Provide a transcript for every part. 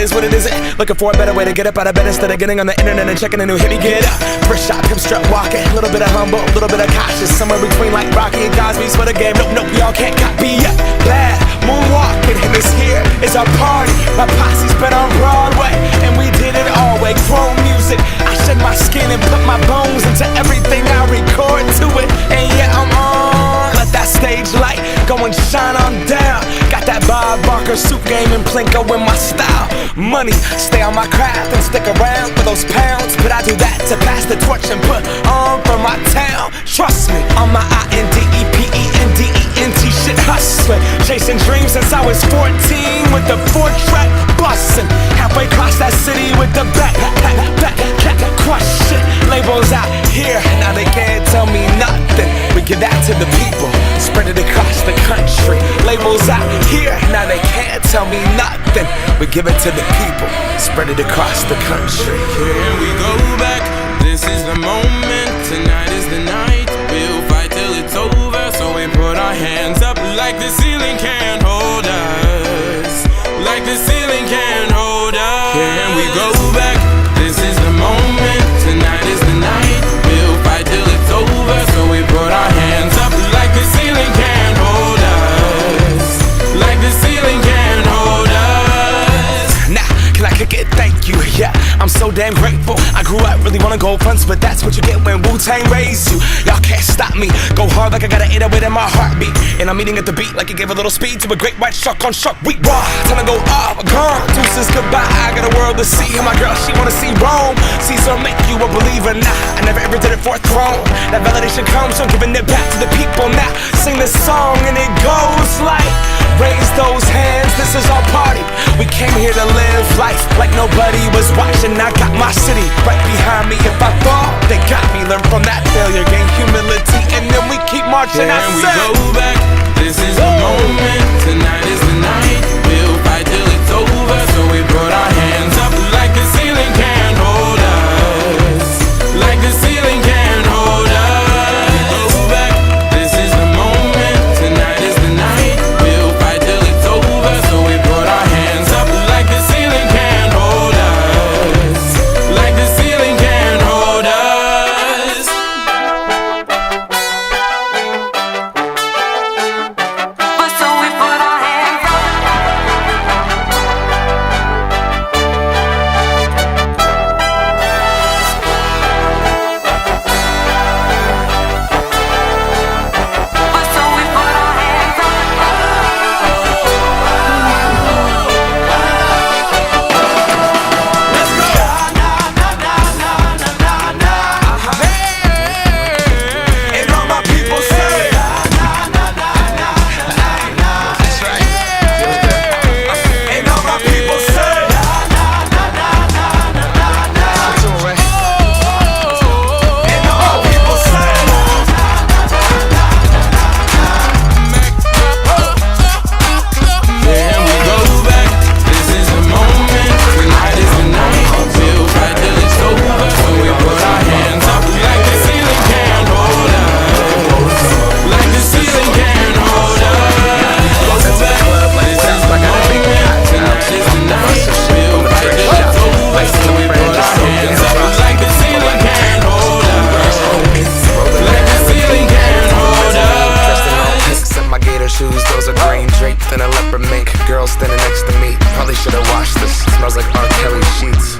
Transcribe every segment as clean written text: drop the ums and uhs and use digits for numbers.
is, what it isn't. Looking for a better way to get up out of bed instead of getting on the internet and checking a new hit. Me get up, first shot, pimp strut walking. A little bit of humble, a little bit of cautious. Somewhere between like Rocky and Cosby's for the game. Nope, y'all can't copy yet. Bad moonwalking, and this here is our party. My posse's been on Broadway, and we did it all way. Grown music, I shed my skin and put my bones into everything I record to it. And yeah, I'm on. Let that stage light go and shine on down. Got that Bob Barker suit game and Plinko in my style. Money, stay on my craft and stick around for those pounds. But I do that to pass the torch and put on for my town. Trust me, on my INDEPENDENT shit hustling. Chasing dreams since I was 14 with the 4-track bustin'. Halfway across that city with the back crush shit. Labels out here, now they can't tell me nothing. We give that to the people, spread it across the country. Labels out here, now they can't tell me nothing. We give it to the people, spread it across the country. Here we go back, this is the moment. Tonight is the night, we'll fight till it's over. So we put our hands up like the ceiling can't hold us. Like the ceiling can't hold us. Here we go back, this is the moment. Tonight is the night, we'll fight till it's over. So we put our hands up like the ceiling can't hold us. Like the ceiling can't hold us. Now, can I kick it? Thank you, yeah, I'm so damn grateful. I grew up really wanna go fronts, but that's what you get when Wu-Tang raised you. Y'all can't stop me, go hard like I got an 808 in my heartbeat. And I'm eating at the beat like it gave a little speed to a great white shark on Shark Week. Raw, time to go off, gone, deuces goodbye. I got a world to see, and my girl, she wanna see Rome. Caesar make you a believer, nah, I never ever did it for a throne. That validation comes from giving it back to the people. Now, sing this song and it goes like, raise those hands, this is our party. We came here to live life like nobody was watching. I got my city right behind me. If I fall, they got me. Learn from that failure, gain humility, and then we keep marching. Can we go back? This is the moment. Tonight is the night. We'll fight till it's over. So we put our hands up like the ceiling can't hold us. Like the ceiling can't hold us. Go back. This is the moment. Tonight is the night. We'll fight till it's over. So we put our hands up like the ceiling can't hold us. Like the ceiling can't hold us. Shoes, those are green draped in a leopard mink. Girl standing next to me, probably should've washed this. Smells like R. Kelly sheets.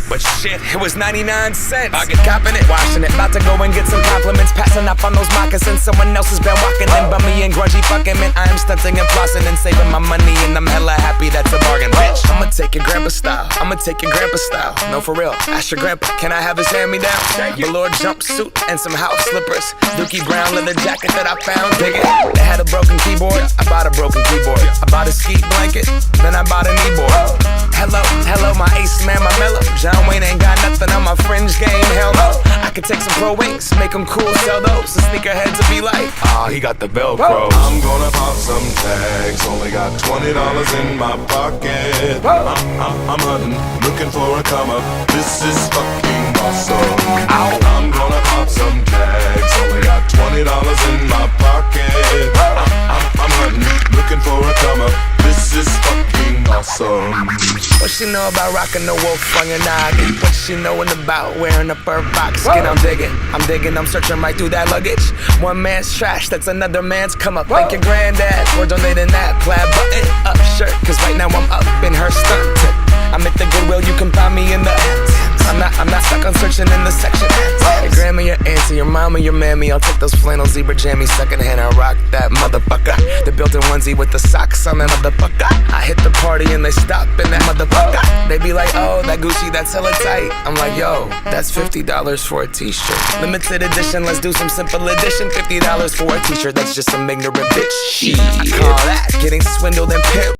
But shit, it was 99 cents. I get copping it, washing it. About to go and get some compliments. Passing up on those moccasins. Someone else has been walking in. Bummy and grungy fucking man. I am stunting and flossing and saving my money. And I'm hella happy that's a bargain, bitch. I'ma take your grandpa style. I'ma take your grandpa style. No, for real. Ask your grandpa, can I have his hand-me-down? Velour jumpsuit and some house slippers. Dookie brown leather jacket that I found. Dig it. They had a broken keyboard. I bought a broken keyboard. I bought a ski blanket. Then I bought a kneeboard. Hello, hello, my ace man, my mellow. John Wayne ain't got nothing on my fringe game, hell no. I could take some pro wings, make them cool, sell those. The sneakerheads will be like, ah, he got the Velcro. I'm gonna pop some tags, only got $20 in my pocket. I'm hunting, looking for a come up. This is fucking awesome. I'm gonna pop some tags, only got $20 in my pocket. I'm hunting, looking for a come up. This is fucking awesome. What she know about rocking the wolf on your noggin? What she knowin' about wearing a fur fox skin? I'm digging, I'm searching right through that luggage. One man's trash, that's another man's come up. Thank your granddad for donating that plaid button up shirt, cause right now I'm up in her skirt. I'm at the Goodwill, you can find me in the I'm not stuck on searching in the section. Your grandma, your auntie, your mama, your mammy. I'll take those flannel zebra jammies secondhand. I rock that motherfucker. The built-in onesie with the socks on that motherfucker. I hit the party and they stop in that motherfucker. They be like, oh, that Gucci, that's hella tight. I'm like, yo, that's $50 for a t-shirt. Limited edition, let's do some simple edition. $50 for a t-shirt, that's just some ignorant bitch. I call that getting swindled and pimped.